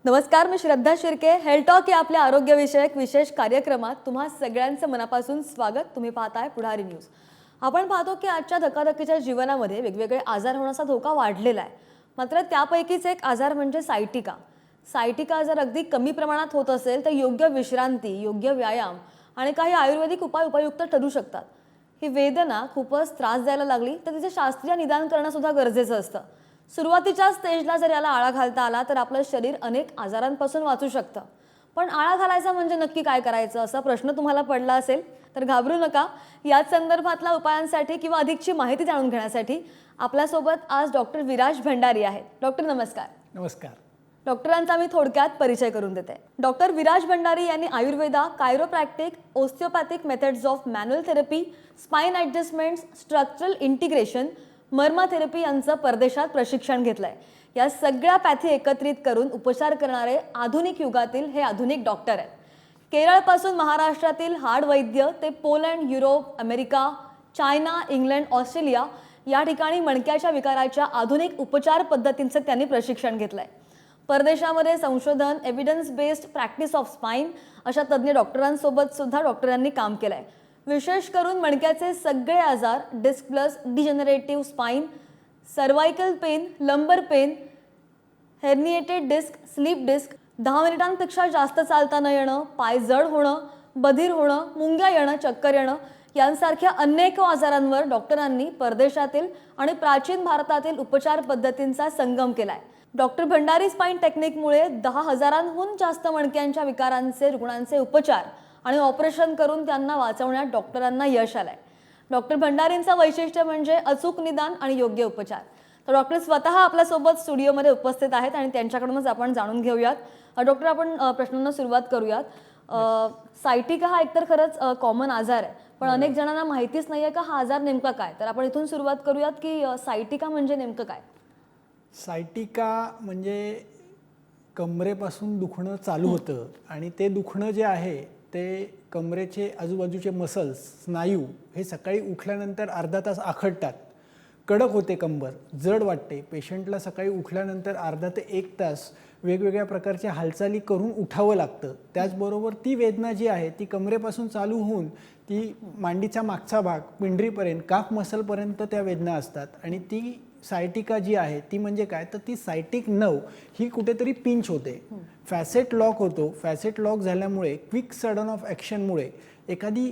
नमस्कार, मी श्रद्धा Shirke. Health talk या आपल्या आरोग्यविषयक विशेष कार्यक्रमात तुम्हा सगळ्यांचं मनापासून स्वागत. तुम्ही पाहताय पुढारी न्यूज. आपण पाहतो की आजच्या धकाधकीच्या जीवनामध्ये वेगवेगळे आजार होण्याचा धोका वाढलेला आहे. मात्र त्यापैकीच एक आजार म्हणजे सायटिका. सायटिका जर अगदी कमी प्रमाणात होत असेल तर योग्य विश्रांती, योग्य व्यायाम आणि काही आयुर्वेदिक उपाय उपयुक्त ठरू शकतात. ही वेदना खूपच त्रास द्यायला लागली तर तिचे शास्त्रीय निदान करणं सुद्धा गरजेचं असतं. सुरुवातीच्या स्टेजला जर याला आळा घालता आला तर आपलं शरीर अनेक आजारांपासून वाचू शकतं. पण आळा घालायचा म्हणजे नक्की काय करायचं असा प्रश्न तुम्हाला पडला असेल तर घाबरू नका. याच संदर्भातल्या उपायांसाठी किंवा अधिकची माहिती जाणून घेण्यासाठी आपल्यासोबत आज डॉक्टर विराज भंडारी आहेत. डॉक्टर नमस्कार. नमस्कार. डॉक्टरांचा मी थोडक्यात परिचय करून देते. डॉक्टर विराज भंडारी यांनी Ayurveda, chiropractic, osteopathic methods of manual therapy, spine adjustments, structural integration, marma therapy यांचं परदेशात प्रशिक्षण घेतलंय. या सगळ्या पॅथी एकत्रित करून उपचार करणारे आधुनिक युगातील हे आधुनिक डॉक्टर आहेत. केरळपासून महाराष्ट्रातील हाड वैद्य ते Poland, Europe, America, China, England, Australia या ठिकाणी मणक्याच्या विकाराच्या आधुनिक उपचार पद्धतींचं त्यांनी प्रशिक्षण घेतलंय. परदेशामध्ये संशोधन, evidence based practice of spine अशा तज्ज्ञ डॉक्टरांसोबत सुद्धा डॉक्टरांनी काम केलंय. विशेष करून मणक्याचे सगळे आजार, disc plus degenerative spine, cervical pain, lumbar pain, herniated disc, slip disc, 10 मिनिटांपेक्षा जास्त चालता न येणं, पाय जड होणं, बधीर होणं, मुंग्या येणं, चक्कर येणं यांसारख्या अनेक आजारांवर डॉक्टरांनी परदेशातील आणि प्राचीन भारतातील उपचार पद्धतींचा संगम केलाय. डॉक्टर भंडारी स्पाइन टेक्निकमुळे 10,000हून जास्त मणक्यांच्या विकारांचे रुग्णांचे उपचार आणि ऑपरेशन करून त्यांना वाचवण्यात डॉक्टरांना यश आलंय. डॉक्टर भंडारींचं वैशिष्ट्य म्हणजे अचूक निदान आणि योग्य उपचार. तर डॉक्टर स्वतः आपल्यासोबत स्टुडिओमध्ये उपस्थित आहेत आणि त्यांच्याकडूनच आपण जाणून घेऊयात. डॉक्टर, आपण प्रश्नांना सुरुवात करूयात. सायटिका हा एकतर खरंच कॉमन आजार आहे, पण अनेक जणांना माहितीच नाहीये का हा आजार नेमका काय. तर आपण इथून सुरुवात करूयात की सायटिका म्हणजे नेमकं काय. सायटिका म्हणजे कमरेपासून दुखणं चालू होतं आणि ते दुखणं जे आहे ते कमरेचे आजूबाजूचे मसल्स, स्नायू हे सकाळी उठल्यानंतर अर्धा तास आखडतात. कडक होते कंबर, जड वाटते. पेशंटला सकाळी उठल्यानंतर अर्धा ते 1 तास वेगवेगळ्या प्रकारच्या हालचाली करून उठावं लागतं. त्याचबरोबर ती वेदना जी आहे ती कमरेपासून चालू होऊन ती मांडीचा मागचा भाग, पिंडरीपर्यंत, काफ मसलपर्यंत त्या वेदना असतात. आणि ती सायटिका जी आहे ती म्हणजे काय, तर ती सायटिक नर्व ही कुठेतरी पिंच होते, फॅसेट लॉक होतो. फॅसेट लॉक झाल्यामुळे क्विक सडन ऑफ ॲक्शनमुळे एखादी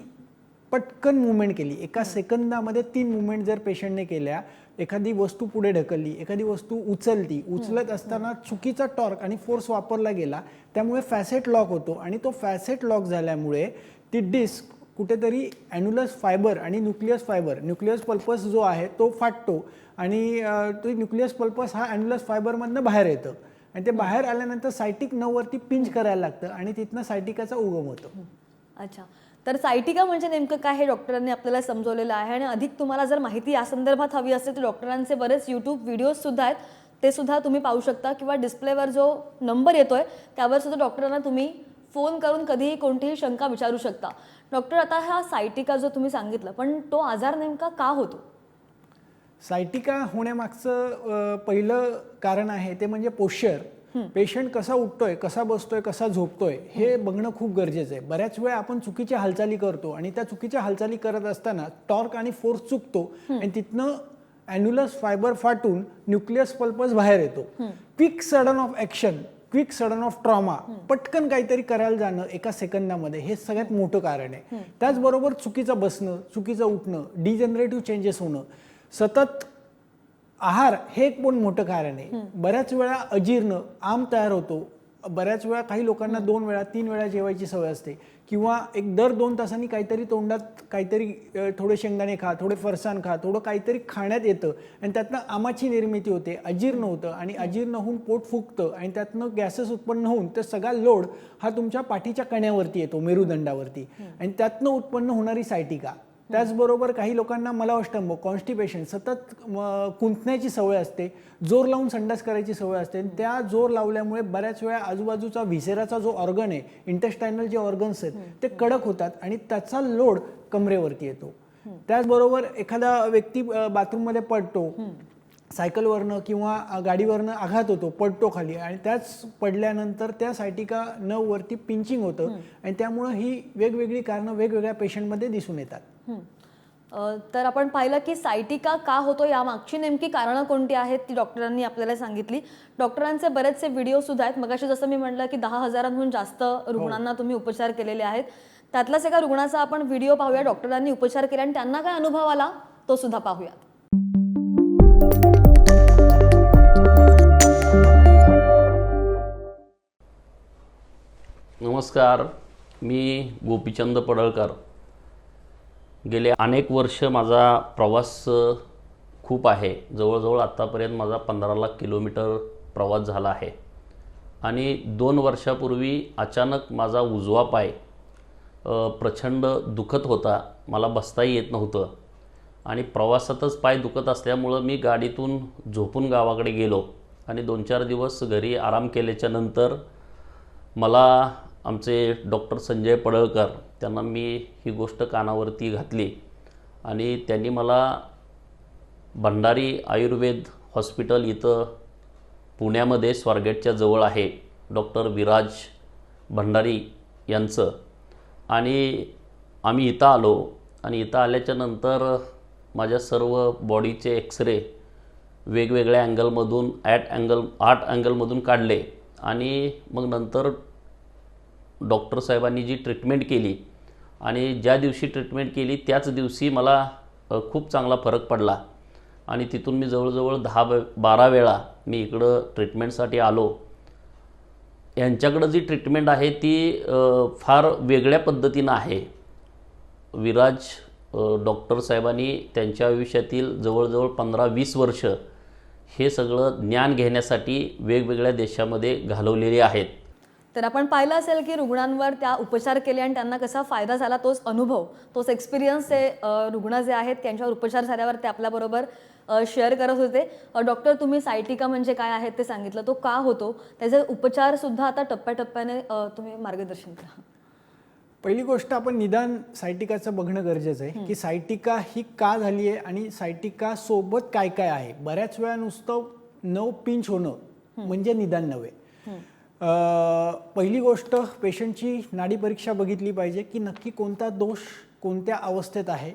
पटकन मुवमेंट केली, एका सेकंदामध्ये 3 मुवमेंट जर पेशंटने केल्या, एखादी वस्तू पुढे ढकलली, एखादी वस्तू उचलत असताना चुकीचा टॉर्क आणि फोर्स वापरला गेला, त्यामुळे फॅसेट लॉक होतो. आणि तो फॅसेट लॉक झाल्यामुळे ती डिस्क कुठेतरी ॲन्युलस फायबर आणि न्यूक्लियस फायबर, न्यूक्लियस पल्पस जो आहे तो फाटतो आणि तो न्यूक्लियस पल्पस हा ॲन्युलस फायबरमधनं बाहेर येतं आणि ते बाहेर आल्यानंतर सायटिक नर्ववरती पिंच करायला लागतं आणि तिथनं सायटिकाचा उगम होतो. अच्छा, तर सायटिका म्हणजे नेमकं काय हे डॉक्टरांनी आपल्याला समजवलेलं आहे. आणि अधिक तुम्हाला जर माहिती या संदर्भात हवी असेल तर डॉक्टरांचे बरेच यूट्यूब व्हिडिओज सुद्धा आहेत, ते सुद्धा तुम्ही पाहू शकता. किंवा डिस्प्लेवर जो नंबर येतोय त्यावर सुद्धा डॉक्टरांना तुम्ही फोन करून कधीही कोणतीही शंका विचारू शकता. डॉक्टर, आता हा सायटिका जो तुम्ही सांगितलं, पण तो आजार नेमका का होतो. सायटिका होण्यामागचं पहिलं कारण आहे ते म्हणजे पोश्चर. पेशंट कसा उठतोय, कसा बसतोय, कसा झोपतोय हे बघणं खूप गरजेचं आहे. बऱ्याच वेळा आपण चुकीच्या हालचाली करतो आणि त्या चुकीच्या हालचाली करत असताना टॉर्क आणि फोर्स चुकतो आणि तिथनं ॲन्युलस फायबर फाटून न्यूक्लियस पल्पस बाहेर येतो. Quick sudden of action, quick sudden of trauma, पटकन काहीतरी करायला जाणं एका सेकंदामध्ये, हे सगळ्यात मोठं कारण आहे. त्याचबरोबर चुकीचं बसणं, चुकीचं उठणं, डिजनरेटिव्ह चेंजेस होणं, सतत आहार हे एक पण मोठं कारण आहे. बऱ्याच वेळा अजीर्ण, आम तयार होतो. बऱ्याच वेळा काही लोकांना 2 वेळा 3 वेळा जेवायची सवय असते किंवा एक दर 2 तासांनी काहीतरी तोंडात काहीतरी थोडे शेंगदाणे खा, थोडे फरसाण खा, थोडं काहीतरी खाण्यात येतं आणि त्यातनं आमाची निर्मिती होते, अजीर्ण होतं आणि अजीर्ण होऊन पोट फुगतं आणि त्यातनं गॅसेस उत्पन्न होऊन ते सगळा लोड हा तुमच्या पाठीच्या कण्यावरती येतो, मेरुदंडावरती, आणि त्यातनं उत्पन्न होणारी सायटिका. त्याचबरोबर काही लोकांना मलावष्टंभ, कॉन्स्टिपेशन, सतत कुंतण्याची सवय असते, जोर लावून संडास करायची सवय असते. त्या जोर लावल्यामुळे बऱ्याच वेळा आजूबाजूचा व्हिसेराचा जो ऑर्गन आहे, इंटेस्टायनल जे ऑर्गन्स आहेत ते कडक होतात आणि त्याचा लोड कमरेवरती येतो. त्याचबरोबर एखादा व्यक्ती बाथरूममध्ये पडतो, सायकलवरनं किंवा गाडीवरनं आघात होतो, पडतो खाली आणि त्याच पडल्यानंतर त्या सायटिका नर्ववरती पिंचिंग होतं आणि त्यामुळं ही वेगवेगळी कारणं वेगवेगळ्या पेशंटमध्ये दिसून येतात. तर आपण पाहिलं की सायटिका का होतो यामागची नेमकी कारणं कोणती आहेत ती डॉक्टरांनी आपल्याला सांगितली. डॉक्टरांचे बरेचसे व्हिडिओ सुद्धा आहेत. मगाशी जसं मी म्हटलं की 10,000हून जास्त रुग्णांना तुम्ही उपचार केलेले आहेत. त्यातलाच एका रुग्णाचा आपण व्हिडिओ पाहूया. डॉक्टरांनी उपचार केले आणि त्यांना काय अनुभव आला तो सुद्धा पाहूया. नमस्कार, मी गोपीचंद पडळकर. गेले अनेक वर्ष माझा प्रवास खूप आहे. जवळजवळ आत्तापर्यंत माझा 15 लाख किलोमीटर प्रवास झाला आहे आणि 2 वर्षापूर्वी अचानक माझा उजवा पाय प्रचंड दुखत होता. मला बसताही येत नव्हतं आणि प्रवासातच पाय दुखत असल्यामुळं मी गाडीतून झोपून गावाकडे गेलो आणि 2-4 दिवस घरी आराम केल्याच्या नंतर मला आमचे डॉक्टर संजय पडळकर त्यांना मी ही गोष्ट कानावरती घातली आणि त्यांनी मला भंडारी आयुर्वेद हॉस्पिटल इथं पुण्यामध्ये स्वारगेटच्या जवळ आहे, डॉक्टर विराज भंडारी यांचं, आणि आम्ही इथं आलो आणि इथं आल्याच्या नंतर माझ्या सर्व बॉडीचे एक्सरे वेगवेगळ्या अँगलमधून 8 अँगलमधून काढले आणि मग नंतर डॉक्टर साहेबांनी जी ट्रीटमेंट केली आणि ज्या दिवशी ट्रीटमेंट केली त्याच दिवशी मला खूप चांगला फरक पडला आणि तिथून मी जवळजवळ 10-12 वेळा मी इकडं ट्रीटमेंटसाठी आलो. यांच्याकडं जी ट्रीटमेंट आहे ती फार वेगळ्या पद्धतीनं आहे. विराज डॉक्टर साहेबांनी त्यांच्या आयुष्यातील जवळजवळ 15-20 वर्ष हे सगळं ज्ञान घेण्यासाठी वेगवेगळ्या देशामध्ये घालवलेले आहेत. तर आपण पाहिलं असेल की रुग्णांवर त्या उपचार केले आणि त्यांना कसा फायदा झाला, तोच अनुभव, तोच एक्सपिरियन्स ते रुग्ण जे आहेत त्यांच्यावर उपचार झाल्यावर ते आपल्याबरोबर शेअर करत होते. डॉक्टर, तुम्ही सायटिका म्हणजे काय आहेत ते सांगितलं, तो का होतो, त्याचे उपचार सुद्धा आता टप्प्याटप्प्याने तुम्ही मार्गदर्शन करा. पहिली गोष्ट आपण निदान सायटिकाचं बघणं गरजेचं आहे की सायटिका ही का झाली आहे आणि सायटिका सोबत काय काय आहे. बऱ्याच वेळा नुसतं नव पिंच होणं म्हणजे निदान नव्हे. पहिली गोष्ट, पेशंटची नाडी परीक्षा बघितली पाहिजे की नक्की कोणता दोष कोणत्या अवस्थेत आहे.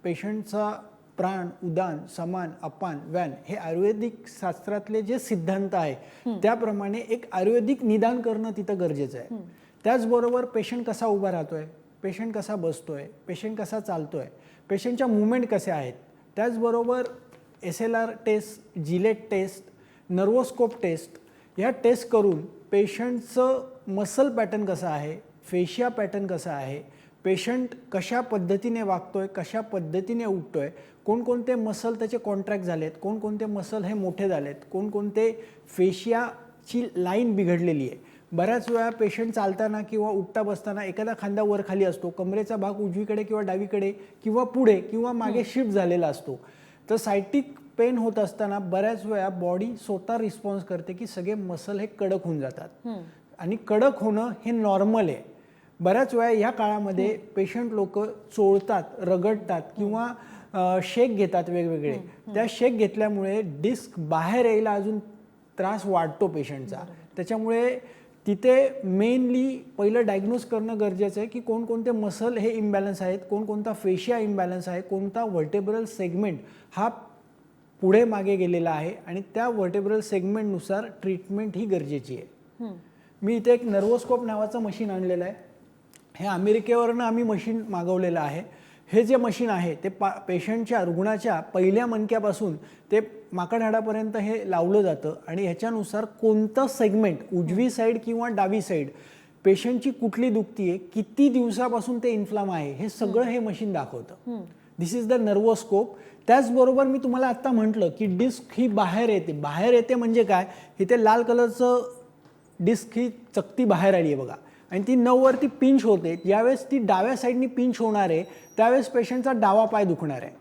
पेशंटचा प्राण, उदान, समान, अपान, व्यान हे आयुर्वेदिक शास्त्रातले जे सिद्धांत आहे त्याप्रमाणे एक आयुर्वेदिक निदान करणं तिथं गरजेचं आहे. त्याचबरोबर पेशंट कसा उभा राहतोय, पेशंट कसा बसतोय, पेशंट कसा चालतोय, पेशंटच्या मुवमेंट कसे आहेत. त्याचबरोबर SLR test, Gillet test, nervoscope test ह्या टेस्ट करून पेशंटचं मसल पॅटर्न कसं आहे, फेशिया पॅटर्न कसा आहे, पेशंट कशा पद्धतीने वागतोय, कशा पद्धतीने उठतोय, कोणकोणते मसल त्याचे कॉन्ट्रॅक्ट झालेत, कोणकोणते मसल हे मोठे झालेत, कोणकोणते फेशियाची लाईन बिघडलेली आहे. बऱ्याच वेळा पेशंट चालताना किंवा उठता बसताना एखादा खांदा वर खाली असतो, कमरेचा भाग उजवीकडे किंवा डावीकडे किंवा पुढे किंवा मागे शिफ्ट झालेला असतो. तर सायटिक पेन होत असताना बऱ्याच वेळा बॉडी स्वतः रिस्पॉन्स करते की सगळे मसल हे कडक होऊन जातात आणि कडक होणं हे नॉर्मल आहे. बऱ्याच वेळा या काळामध्ये पेशंट लोक चोळतात, रगडतात किंवा शेक घेतात वेगवेगळे. त्या शेक घेतल्यामुळे डिस्क बाहेर यायला अजून त्रास वाढतो पेशंटचा. त्याच्यामुळे तिथे मेनली पहिलं डायग्नोज करणं गरजेचं आहे की कोणकोणते मसल हे इम्बॅलन्स आहेत, कोणकोणता फेशिया इम्बॅलन्स आहे, कोणता व्हर्टेब्रल सेगमेंट हा पुढे मागे गेलेला आहे आणि त्या व्हर्टेब्रल सेगमेंटनुसार ट्रीटमेंट ही गरजेची आहे. मी इथे एक नर्वोस्कोप नावाचं मशीन आणलेलं आहे. हे अमेरिकेवरनं आम्ही मशीन मागवलेलं आहे. हे जे मशीन आहे ते पेशंटच्या, रुग्णाच्या पहिल्या मणक्यापासून ते माकडहाडापर्यंत हे लावलं जातं आणि ह्याच्यानुसार कोणतं सेगमेंट, उजवी साईड किंवा डावी साईड, पेशंटची कुठली दुखती आहे, किती दिवसापासून ते इन्फ्लाम आहे, हे सगळं हे मशीन दाखवतं. दिस इज द नर्वोस्कोप. त्याचबरोबर मी तुम्हाला आत्ता म्हटलं की डिस्क ही बाहेर येते. बाहेर येते म्हणजे काय, इथे लाल कलरचं डिस्क ही चकती बाहेर आली आहे बघा आणि ती नववरती पिंच होते. ज्यावेळेस ती डाव्या साईडनी पिंच होणार आहे त्यावेळेस पेशंटचा डावा पाय दुखणार आहे.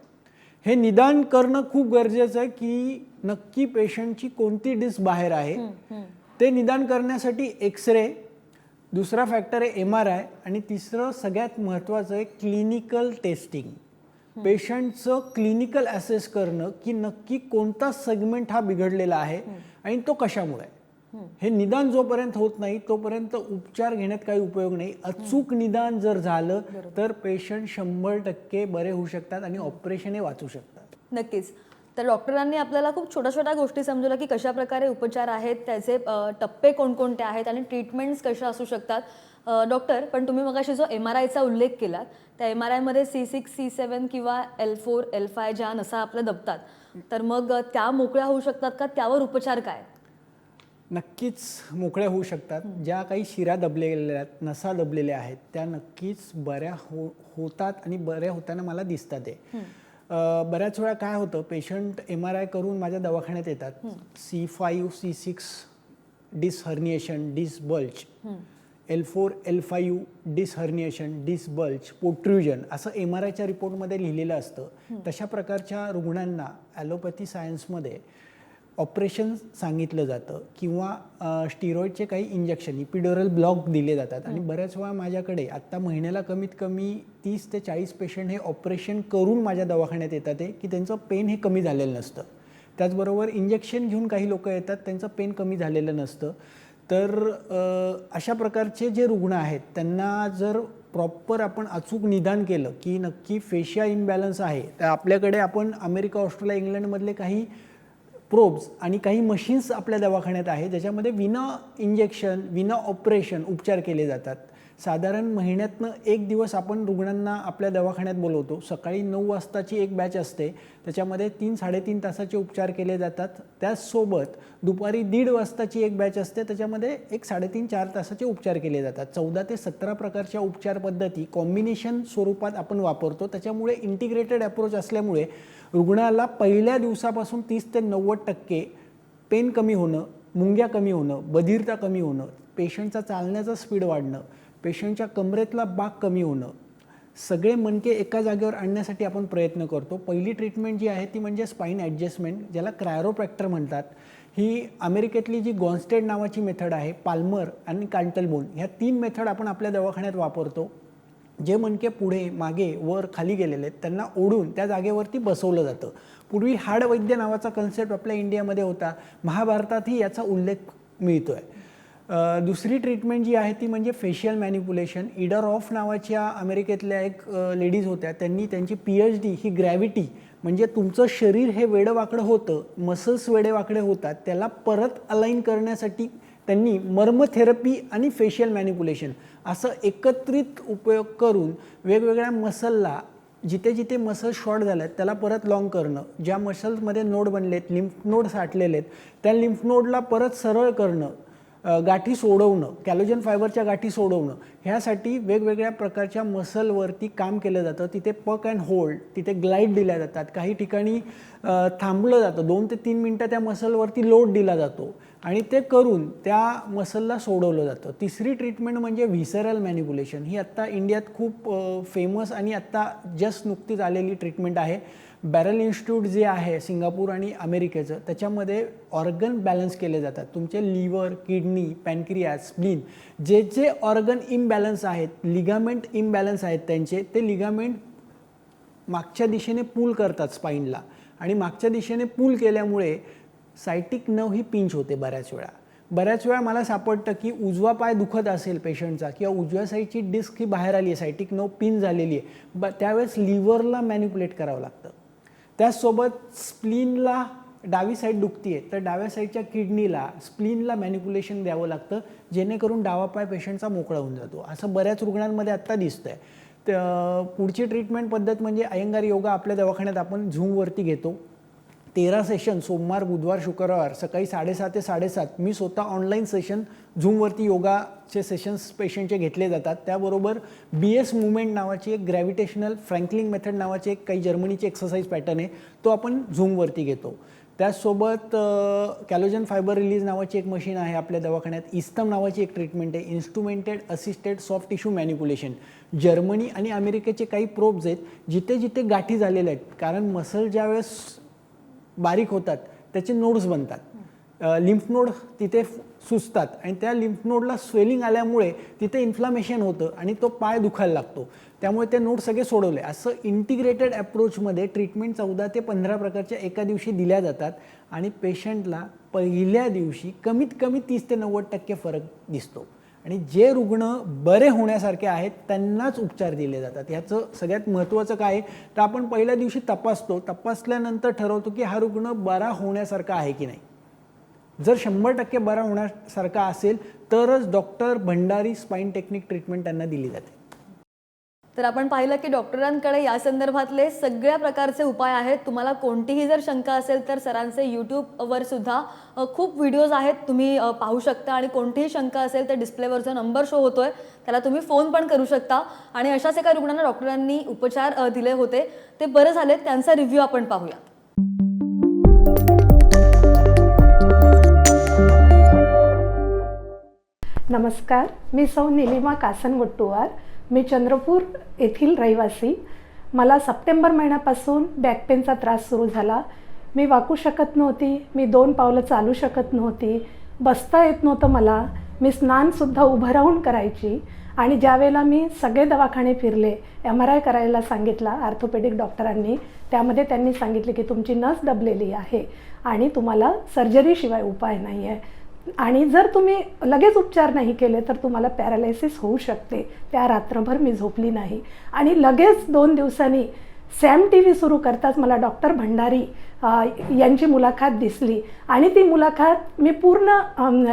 हे निदान करणं खूप गरजेचं आहे की नक्की पेशंटची कोणती डिस्क बाहेर आहे. ते निदान करण्यासाठी एक्सरे, दुसरा फॅक्टर आहे MRI आणि तिसरं सगळ्यात महत्त्वाचं आहे क्लिनिकल टेस्टिंग. पेशंटचं क्लिनिकल असेस करणं की नक्की कोणता सेगमेंट हा बिघडलेला आहे आणि तो कशामुळे आहे. हे निदान जोपर्यंत होत नाही तोपर्यंत उपचार घेण्यात काही उपयोग नाही. अचूक निदान जर झालं तर पेशंट 100% बरे होऊ शकतात आणि ऑपरेशनही वाचू शकतात. नक्कीच. तर डॉक्टरांनी आपल्याला खूप छोट्या छोट्या गोष्टी समजवल्या की कशा प्रकारे उपचार आहेत, त्याचे टप्पे कोणकोणते आहेत आणि ट्रीटमेंट्स कशा असू शकतात. डॉक्टर, पण तुम्ही मगाशी जो MRIचा उल्लेख केलात, त्या MRIमध्ये C6, C7 किंवा L4, L5 ज्या नसा आपल्या दबतात, तर मग त्या मोकळ्या होऊ शकतात का? त्यावर उपचार काय? नक्कीच मोकळ्या होऊ शकतात. ज्या काही शिरा दबलेल्या आहेत, नसा दबलेल्या आहेत, त्या नक्कीच बऱ्या होतात आणि बऱ्या होताना मला दिसतात. ते बऱ्याच वेळा काय होतं, पेशंट MRI करून माझ्या दवाखान्यात येतात. C5, C6 डिस हर्निएशन, डिस बल्ज, L4, L5 डिस हर्निएशन, डिस बल्ज, पोट्रुजन असं MRIच्या रिपोर्टमध्ये लिहिलेलं असतं. तशा प्रकारच्या रुग्णांना ॲलोपॅथी सायन्समध्ये ऑपरेशन सांगितलं जातं किंवा स्टिरॉइडचे काही इंजेक्शन, इपिड्युरल ब्लॉक दिले जातात. आणि बऱ्याच वेळा माझ्याकडे आत्ता महिन्याला कमीत कमी 30 ते 40 पेशंट हे ऑपरेशन करून माझ्या दवाखान्यात येतात की त्यांचं पेन हे कमी झालेलं नसतं. त्याचबरोबर इंजेक्शन घेऊन काही लोक येतात, त्यांचं पेन कमी झालेलं नसतं. तर अशा प्रकारचे जे रुग्ण आहेत त्यांना जर प्रॉपर आपण अचूक निदान केलं की नक्की फेशिया इम्बॅलन्स आहे, तर आपल्याकडे आपण अमेरिका, ऑस्ट्रेलिया, इंग्लंडमधले काही प्रोब्स आणि काही मशीन्स आपल्या दवाखान्यात आहे ज्याच्यामध्ये विना इंजेक्शन, विना ऑपरेशन उपचार केले जातात. साधारण महिन्यातनं एक दिवस आपण रुग्णांना आपल्या दवाखान्यात बोलवतो. सकाळी 9 वाजताची एक बॅच असते, त्याच्यामध्ये 3-3.5 तासाचे उपचार केले जातात. त्याचसोबत दुपारी 1:30 वाजताची एक बॅच असते, त्याच्यामध्ये 3-4 तासाचे उपचार केले जातात. 14 ते 17 प्रकारच्या उपचार पद्धती कॉम्बिनेशन स्वरूपात आपण वापरतो. त्याच्यामुळे इंटिग्रेटेड अप्रोच असल्यामुळे रुग्णाला पहिल्या दिवसापासून 30 ते 90% पेन कमी होणं, मुंग्या कमी होणं, बधिरता कमी होणं, पेशंटचा चालण्याचा स्पीड वाढणं, पेशंटच्या कमरेतला बाक कमी होणं, सगळे मणके एका जागेवर आणण्यासाठी आपण प्रयत्न करतो. पहिली ट्रीटमेंट जी आहे ती म्हणजे स्पाईन ॲडजस्टमेंट, ज्याला क्रायरोप्रॅक्टर म्हणतात. ही अमेरिकेतली जी गॉन्स्टेड नावाची मेथड आहे, पाल्मर आणि कांटलबोन ह्या 3 मेथड आपण आपल्या दवाखान्यात वापरतो. जे मणके पुढे, मागे, वर, खाली गेलेले आहेत त्यांना ओढून त्या जागेवरती बसवलं जातं. पूर्वी हाडवैद्य नावाचा कन्सेप्ट आपल्या इंडियामध्ये होता. महाभारतातही याचा उल्लेख मिळतो आहे. दुसरी ट्रीटमेंट जी आहे ती म्हणजे फेशियल मॅनिप्युलेशन. इडा रॉफ नावाच्या अमेरिकेतल्या एक लेडीज होत्या, त्यांनी त्यांची PhD ही ग्रॅव्हिटी म्हणजे तुमचं शरीर हे वेडंवाकडं होतं, मसल्स वेडेवाकडे होतात, त्याला परत अलाइन करण्यासाठी त्यांनी मर्मथेरपी आणि फेशियल मॅनिप्युलेशन असं एकत्रित उपयोग करून वेगवेगळ्या मसलला जिथे जिथे मसल शॉर्ट झाले आहेत त्याला परत लाँग करणं, ज्या मसल्समध्ये नोड बनलेत, लिम्फ नोड साठलेले आहेत त्या लिम्फ नोडला परत सरळ करणं, गाठी सोडवणं, कॅलोजन फायबरच्या गाठी सोडवणं, ह्यासाठी वेगवेगळ्या प्रकारच्या मसलवरती काम केलं जातं. तिथे पक अँड होल्ड, तिथे ग्लाईड दिल्या जातात. काही ठिकाणी थांबलं जातं, 2 ते 3 मिनटं त्या मसलवरती लोड दिला जातो आणि ते करून त्या मसलला सोडवलं जातं. तिसरी ट्रीटमेंट म्हणजे व्हिसरल मॅनिप्युलेशन. ही आत्ता इंडियात खूप फेमस आणि आत्ता जस्ट नुकतीच आलेली ट्रीटमेंट आहे. बॅरल इन्स्टिट्यूट जे आहे सिंगापूर आणि अमेरिकेचं, त्याच्यामध्ये ऑर्गन बॅलन्स केले जातात. तुमचे लिव्हर, किडनी, पॅनक्रियास, स्प्लीन जे जे ऑर्गन इम्बॅलन्स आहेत, लिगामेंट इम्बॅलन्स आहेत त्यांचे, ते लिगामेंट मागच्या दिशेने पूल करतात स्पाईनला आणि मागच्या दिशेने पूल केल्यामुळे सायटिक नर्व ही पिंच होते. बऱ्याच वेळा मला सापडतं की उजवा पाय दुखत असेल पेशंटचा किंवा उजव्या साईडची डिस्क ही बाहेर आली आहे, सायटिक नर्व पिन झालेली आहे, त्यावेळेस लिव्हरला मॅनिप्युलेट करावं लागतं. त्याचसोबत स्प्लीनला डावी साईड दुखती आहे तर डाव्या साईडच्या किडनीला, स्प्लीनला मॅनिप्युलेशन द्यावं लागतं जेणेकरून डावा पाय पेशंटचा मोकळा होऊन जातो. असं बऱ्याच रुग्णांमध्ये आत्ता दिसतं आहे. पुढची ट्रीटमेंट पद्धत म्हणजे अयंगार योगा आपल्या दवाखान्यात आपण झूमवरती घेतो. 13 सेशन सोमवार, बुधवार, शुक्रवार सकाळी 6:30 ते 7:30 मी स्वतः ऑनलाईन सेशन झूमवरती योगाचे सेशन्स पेशंटचे घेतले जातात. त्याबरोबर BS मुवमेंट नावाची एक ग्रॅव्हिटेशनल फ्रँकलिंग मेथड नावाचे एक काही जर्मनीचे एक्सरसाइज पॅटर्न आहे, तो आपण झूमवरती घेतो. त्याचसोबत कॅलोजन फायबर रिलीज नावाची एक मशीन आहे आपल्या दवाखान्यात. इस्तम नावाची एक ट्रीटमेंट आहे, instrumented assisted soft tissue manipulation. Germany आणि अमेरिकेचे काही प्रोब्स आहेत जिथे जिथे गाठी झालेल्या आहेत, कारण मसल ज्यावेळेस बारीक होतात त्याचे नोड्स बनतात. लिम्फ नोड तिथे सुजतात आणि त्या लिम्फ नोडला स्वेलिंग आल्यामुळे तिथे इन्फ्लामेशन होतं आणि तो पाय दुखायला लागतो. त्यामुळे ते नोड सगळे सोडवले. असं इंटिग्रेटेड अप्रोचमध्ये ट्रीटमेंट 14 ते 15 प्रकारच्या एका दिवशी दिल्या जातात आणि पेशंटला पहिल्या दिवशी कमीत कमी 30 ते 90% फरक दिसतो. आणि जे रुग्ण बरे होण्यासारखे आहेत त्यांनाच उपचार दिले जातात. ह्याचं सगळ्यात महत्त्वाचं काय आहे तर आपण पहिल्या दिवशी तपासतो. तपासल्यानंतर ठरवतो की हा रुग्ण बरा होण्यासारखा आहे की नाही. जर 100% बरा होण्यासारखा असेल तरच doctor Bhandari spine technique treatment त्यांना दिली जाते. तर आपण पाहिलं की डॉक्टरांकडे या संदर्भातले सगळ्या प्रकारचे उपाय आहेत. तुम्हाला कोणतीही जर शंका असेल तर सरांचे यूट्यूबवर सुद्धा खूप व्हिडिओज आहेत, तुम्ही पाहू शकता. आणि कोणतीही शंका असेल तर डिस्प्लेवर जो नंबर शो होतोय त्याला तुम्ही फोन पण करू शकता. आणि अशाच एका रुग्णांना डॉक्टरांनी उपचार दिले होते, ते बरे झाले, त्यांचा रिव्ह्यू आपण पाहूया. नमस्कार, मी सौ निलिमा कासनगोट्टुवार. मी चंद्रपूर येथील रहिवासी. मला सप्टेंबर महिन्यापासून बॅकपेनचा त्रास सुरू झाला. मी वाकू शकत नव्हती, मी 2 पावलं चालू शकत नव्हती, बसता येत नव्हतं मला. मी स्नानसुद्धा उभं राहून करायची. आणि ज्यावेळेला मी सगळे दवाखाने फिरले, MRI करायला सांगितला ऑर्थोपेडिक डॉक्टरांनी, त्यामध्ये त्यांनी सांगितले की तुमची नस दबलेली आहे आणि तुम्हाला सर्जरीशिवाय उपाय नाही आहे. आणि जर तुम्ही लगेच उपचार नाही केले तर तुम्हाला पॅरालायसिस होऊ शकते. त्या रात्रभर मी झोपली नाही. आणि लगेच 2 दिवसांनी सॅम TV सुरू करताच मला डॉक्टर भंडारी यांची मुलाखत दिसली. आणि ती मुलाखत मी पूर्ण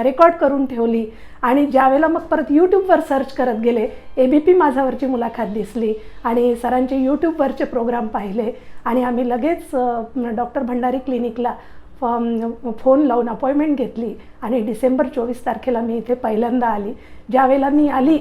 रेकॉर्ड करून ठेवली. आणि ज्यावेळेला मग परत यूट्यूबवर सर्च करत गेले, ABP माझावरची मुलाखत दिसली आणि सरांचे यूट्यूबवरचे प्रोग्राम पाहिले. आणि आम्ही लगेच डॉक्टर भंडारी क्लिनिकला फोन लावून अपॉइंटमेंट घेतली. आणि डिसेंबर 24 तारखेला मी इथे पहिल्यांदा आली. ज्यावेळेला मी आली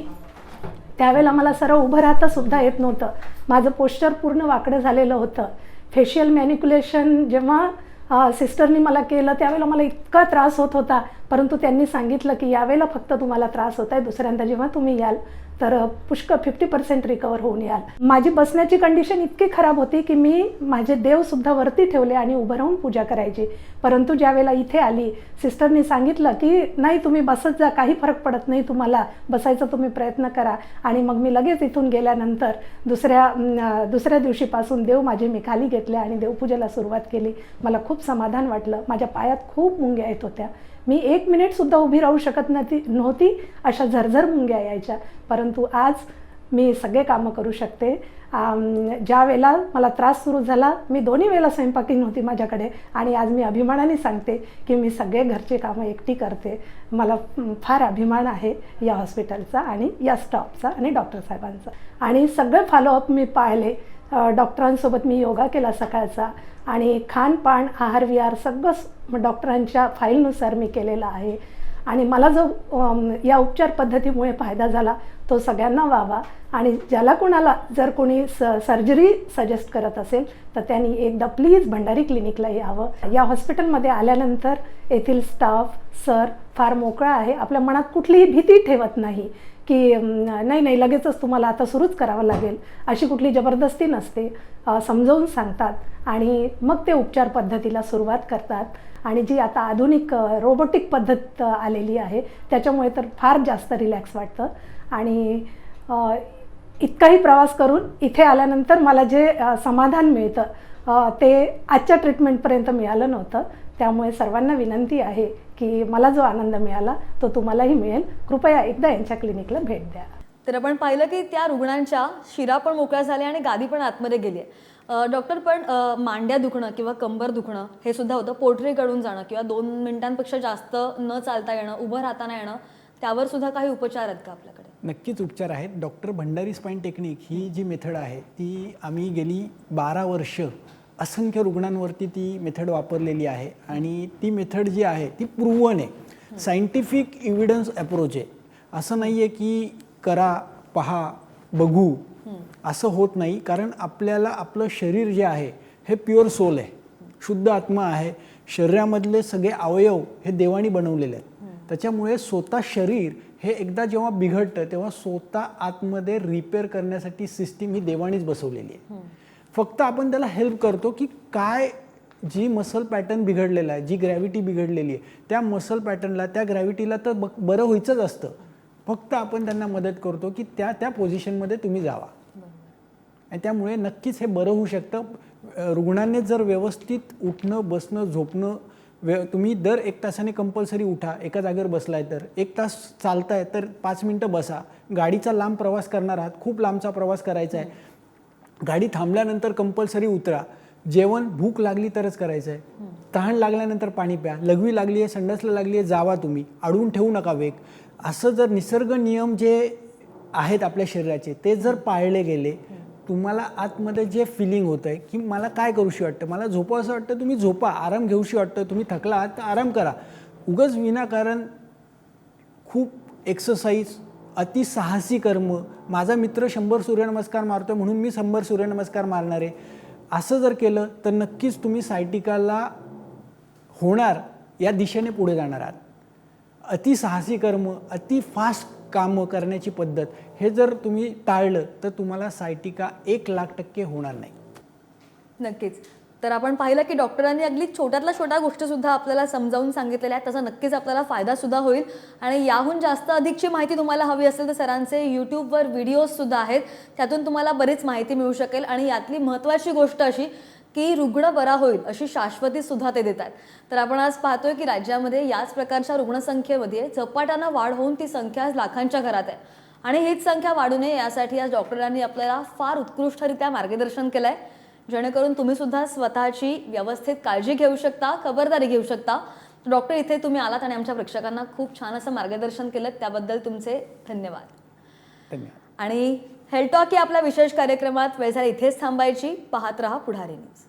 त्यावेळेला मला सरळ उभं राहतासुद्धा येत नव्हतं. माझं पोश्चर पूर्ण वाकडं झालेलं होतं. फेशियल मॅनिक्युलेशन जेव्हा सिस्टरनी मला केलं त्यावेळेला मला इतका त्रास होत होता, परंतु त्यांनी सांगितलं की यावेळेला फक्त तुम्हाला त्रास होत आहे, दुसऱ्यांदा जेव्हा तुम्ही याल तर पुष्कळ 50% रिकवर होऊन याल. माझी बसण्याची कंडिशन इतकी खराब होती की मी माझे देवसुद्धा वरती ठेवले आणि उभं राहून पूजा करायची. परंतु ज्यावेळेला इथे आली सांगितलं सांगितलं की नाही तुम्ही बसत जा, काही फरक पडत नाही, तुम्हाला बसायचा तुम्ही प्रयत्न करा. आणि मग मी लगेच इथून गेल्यानंतर दुसऱ्या दिवशीपासून देव माझे मी खाली घेतले आणि देवपूजेला सुरुवात केली. मला खूप समाधान वाटलं. माझ्या पायात खूप मुंग्या येत होत्या. मी 1 मिनिटसुद्धा उभी राहू शकत नव्हती, अशा झरझर मुंग्या यायच्या. परंतु आज मी सगळे कामं करू शकते. ज्या वेळेला मला त्रास सुरू झाला मी दोन्ही वेळेला स्वयंपाकी नव्हती माझ्याकडे. आणि आज मी अभिमानाने सांगते की मी सगळे घरचे कामं एकटी करते. मला फार अभिमान आहे या हॉस्पिटलचा आणि या स्टाफचा आणि डॉक्टर साहेबांचा. आणि सगळे फॉलोअप मी पाहिले. डॉक्टरांसोबत मी योगा केला सकाळचा आणि खानपान आहार विहार सगळं डॉक्टरांच्या फाईलनुसार मी केलेलं आहे. आणि मला जो या उपचार पद्धतीमुळे फायदा झाला तो सगळ्यांना व्हावा. आणि ज्याला कोणाला जर कोणी सर्जरी सजेस्ट करत असेल तर त्यांनी एकदा प्लीज भंडारी क्लिनिकला यावं. या हॉस्पिटलमध्ये आल्यानंतर येथील स्टाफ सर फार मोकळा आहे. आपल्या मनात कुठलीही भीती ठेवत नाही की नाही लगेचच तुम्हाला आता सुरूच करावं लागेल, अशी कुठली जबरदस्ती नसते. समजावून सांगतात आणि मग ते उपचार पद्धतीला सुरुवात करतात. आणि जी आता आधुनिक रोबोटिक पद्धत आलेली आहे त्याच्यामुळे तर फार जास्त रिलॅक्स वाटतं. आणि इतकाही प्रवास करून इथे आल्यानंतर मला जे समाधान मिळतं ते आजच्या ट्रीटमेंटपर्यंत मिळालं नव्हतं. त्यामुळे सर्वांना विनंती आहे की मला जो आनंद मिळाला तो तुम्हालाही मिळेल. कृपया एकदा यांच्या क्लिनिकला भेट द्या. तर आपण पाहिलं की त्या रुग्णांच्या शिरा पण मोकळ्या झाल्या आणि गादी पण आतमध्ये गेली आहे. डॉक्टर, पण मांड्या दुखणं किंवा कंबर दुखणं हे सुद्धा होतं, पोटरी गळून जाणं किंवा 2 मिनिटांपेक्षा जास्त न चालता येणं, उभं राहताना येणं, त्यावर सुद्धा काही उपचार आहेत का आपल्याकडे? नक्कीच उपचार आहेत. डॉक्टर भंडारी स्पाईन टेक्निक ही जी मेथड आहे ती आम्ही गेली 12 वर्ष असंख्य रुग्णांवरती ती मेथड वापरलेली आहे. आणि ती मेथड जी आहे ती प्रूव्हन आहे. सायंटिफिक एव्हिडन्स अप्रोच आहे. असं नाही आहे की करा, पहा, बघू असं होत नाही. कारण आपल्याला आपलं शरीर जे आहे हे प्युअर सोल आहे, शुद्ध आत्मा आहे. शरीरामधले सगळे अवयव हे देवानी बनवलेले आहेत. त्याच्यामुळे स्वतः शरीर हे एकदा जेव्हा बिघडतं तेव्हा स्वतः आतमध्ये रिपेअर करण्यासाठी सिस्टीम ही देवानीच बसवलेली आहे. फक्त आपण त्याला हेल्प करतो की काय जी मसल पॅटर्न बिघडलेला आहे, जी ग्रॅव्हिटी बिघडलेली आहे, त्या मसल पॅटर्नला, त्या ग्रॅव्हिटीला तर बरं व्हायचंच असतं. फक्त आपण त्यांना मदत करतो की त्या त्या पोझिशनमध्ये तुम्ही जावा. आणि त्यामुळे नक्कीच हे बरं होऊ शकतं. रुग्णांनी जर व्यवस्थित उठणं, बसणं, झोपणं, तुम्ही दर 1 तासाने कंपल्सरी उठा. एका जागेवर बसलाय तर 1 तास चालताय तर 5 मिनटं बसा. गाडीचा लांब प्रवास करणार आहात, खूप लांबचा प्रवास करायचा आहे, गाडी थांबल्यानंतर कंपल्सरी उतरा. जेवण भूक लागली तरच करायचं आहे. तहान लागल्यानंतर पाणी प्या. लघवी लागली आहे, संडासला लागली आहे, जावा तुम्ही. अडवून ठेवू नका वेग. असं जर निसर्ग नियम जे आहेत आपल्या शरीराचे ते जर पाळले गेले, तुम्हाला आतमध्ये जे फिलिंग होतं आहे की मला काय करूशी वाटतं, मला झोपावं असं वाटतं, तुम्ही झोपा. आराम घेऊशी वाटतं, तुम्ही थकला आहात तर आराम करा. उगाच विनाकारण खूप एक्सरसाइज, अतिसाहसी कर्म, माझा मित्र 100 सूर्यनमस्कार मारतो म्हणून मी 100 सूर्यनमस्कार मारणार आहे, असं जर केलं तर नक्कीच तुम्ही सायटिकाला होणार या दिशेने पुढे जाणार आहात. अतिसाहसी कर्म, अति फास्ट कामं करण्याची पद्धत हे जर तुम्ही टाळलं तर तुम्हाला सायटिका 1,00,000% होणार नाही. नक्कीच. तर आपण पाहिलं की डॉक्टरांनी अगदी छोट्यातल्या छोट्या गोष्टीसुद्धा आपल्याला समजावून सांगितलेल्या आहेत. त्याचा नक्कीच आपल्याला फायदासुद्धा होईल. आणि याहून जास्त अधिकची माहिती तुम्हाला हवी असेल तर सरांचे यूट्यूबवर व्हिडिओजसुद्धा आहेत, त्यातून तुम्हाला बरीच माहिती मिळू शकेल. आणि यातली महत्त्वाची गोष्ट अशी की रुग्ण बरा होईल अशी शाश्वतीसुद्धा ते देतात. तर आपण आज पाहतोय की राज्यामध्ये याच प्रकारच्या रुग्णसंख्येमध्ये झपाट्यानं वाढ होऊन ती संख्या आज लाखांच्या घरात आहे. आणि हीच संख्या वाढू नये यासाठी आज डॉक्टरांनी आपल्याला फार उत्कृष्टरित्या मार्गदर्शन केलं आहे, जेणेकरून तुम्ही सुद्धा स्वतःची व्यवस्थित काळजी घेऊ शकता, खबरदारी घेऊ शकता. डॉक्टर, इथे तुम्ही आलात आणि आमच्या प्रेक्षकांना खूप छान असं मार्गदर्शन केलं, त्याबद्दल तुमचे धन्यवाद. धन्यवाद. आणि हेल्थ टॉक या आपल्या विशेष कार्यक्रमात वेळ झाली इथेच थांबायची. पाहत रहा पुढारी न्यूज.